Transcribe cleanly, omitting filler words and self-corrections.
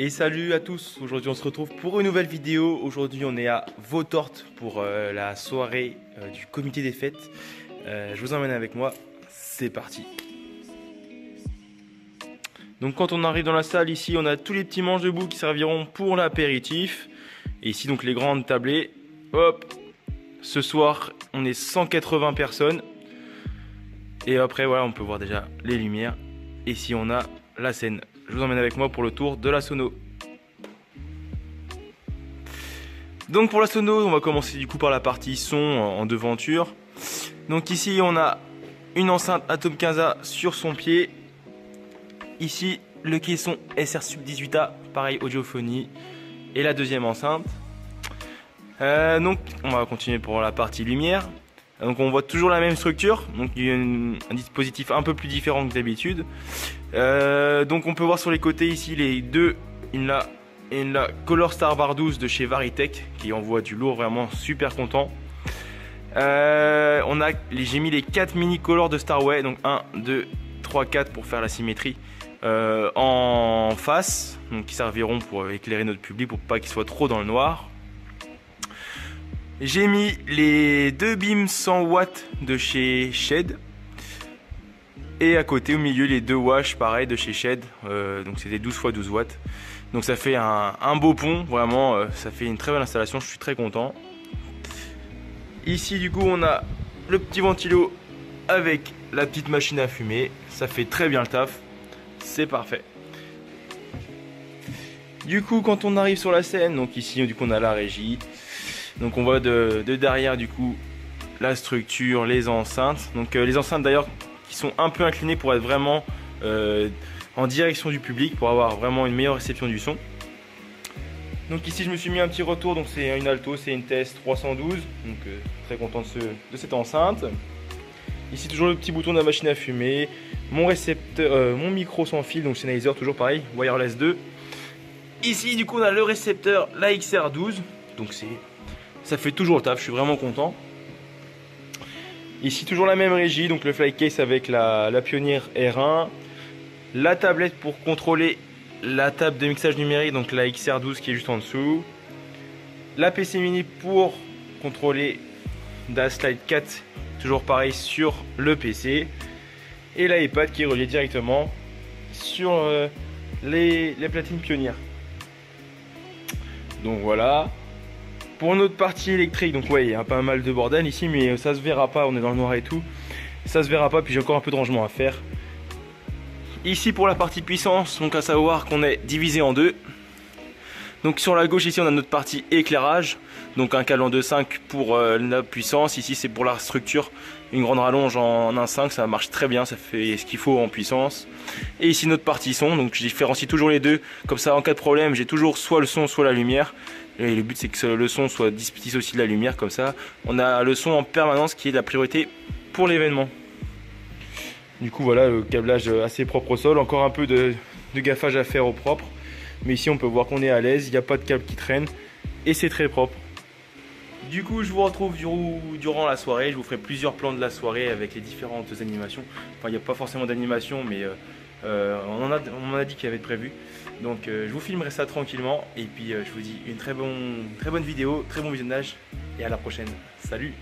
Et salut à tous, aujourd'hui on se retrouve pour une nouvelle vidéo. Aujourd'hui on est à Vautortes pour la soirée du comité des fêtes. Je vous emmène avec moi, c'est parti. Donc quand on arrive dans la salle ici, on a tous les petits manches debout qui serviront pour l'apéritif. Et ici donc les grandes tablées. Hop, ce soir on est 180 personnes. Et après voilà, on peut voir déjà les lumières. Et ici on a la scène. Je vous emmène avec moi pour le tour de la sono. Donc pour la sono, on va commencer du coup par la partie son en devanture. Donc ici on a une enceinte Atom 15A sur son pied. Ici le caisson SR Sub 18A, pareil audiophonique. Et la deuxième enceinte. Donc on va continuer pour la partie lumière. Donc on voit toujours la même structure, donc il y a un dispositif un peu plus différent que d'habitude. Donc on peut voir sur les côtés ici les deux, une la Color Star Bar 12 de chez Varitech qui envoie du lourd, vraiment super content. J'ai mis les 4 mini colors de Starway, donc 1, 2, 3, 4 pour faire la symétrie en face, donc qui serviront pour éclairer notre public pour pas qu'il soit trop dans le noir. J'ai mis les deux beams 100 watts de chez Shed. Et à côté au milieu les deux wash pareil de chez Shed. Donc c'est des 12 x 12 watts. Donc ça fait un beau pont. Vraiment ça fait une très belle installation. Je suis très content. Ici du coup on a le petit ventilo avec la petite machine à fumer. Ça fait très bien le taf. C'est parfait. Du coup quand on arrive sur la scène, donc ici du coup on a la régie. Donc on voit de derrière du coup la structure, les enceintes. Donc les enceintes d'ailleurs qui sont un peu inclinées pour être vraiment en direction du public, pour avoir vraiment une meilleure réception du son. Donc ici je me suis mis un petit retour, donc c'est une Alto, c'est une TS 312. Donc très content de cette enceinte. Ici toujours le petit bouton de la machine à fumer. Mon récepteur, mon micro sans fil, donc Sennheiser toujours pareil, wireless 2. Ici du coup on a le récepteur, la XR12. Donc ça fait toujours le taf, je suis vraiment content. Ici toujours la même régie, donc le flycase avec la Pioneer R1. La tablette pour contrôler la table de mixage numérique, donc la XR12 qui est juste en dessous. La PC mini pour contrôler DAS Slide 4, toujours pareil sur le PC. Et l'iPad qui est relié directement sur les platines Pioneer. Donc voilà. Pour notre partie électrique, donc ouais, il y a pas mal de bordel ici, mais ça se verra pas, on est dans le noir et tout. Ça se verra pas, puis j'ai encore un peu de rangement à faire. Ici pour la partie puissance, donc à savoir qu'on est divisé en deux. Donc sur la gauche ici on a notre partie éclairage, donc un câble en 2.5 pour la puissance. Ici c'est pour la structure, une grande rallonge en 1.5, ça marche très bien, ça fait ce qu'il faut en puissance. Et ici notre partie son, donc je différencie toujours les deux, comme ça en cas de problème j'ai toujours soit le son soit la lumière. Et le but c'est que le son soit dissocié de la lumière, comme ça on a le son en permanence qui est la priorité pour l'événement. Du coup voilà, le câblage assez propre au sol, encore un peu de gaffage à faire au propre. Mais ici on peut voir qu'on est à l'aise, il n'y a pas de câble qui traîne et c'est très propre. Du coup je vous retrouve durant la soirée, je vous ferai plusieurs plans de la soirée avec les différentes animations. Enfin il n'y a pas forcément d'animation mais on en a dit qu'il y avait de prévu. Donc je vous filmerai ça tranquillement et puis je vous dis une très bonne vidéo, très bon visionnage et à la prochaine. Salut!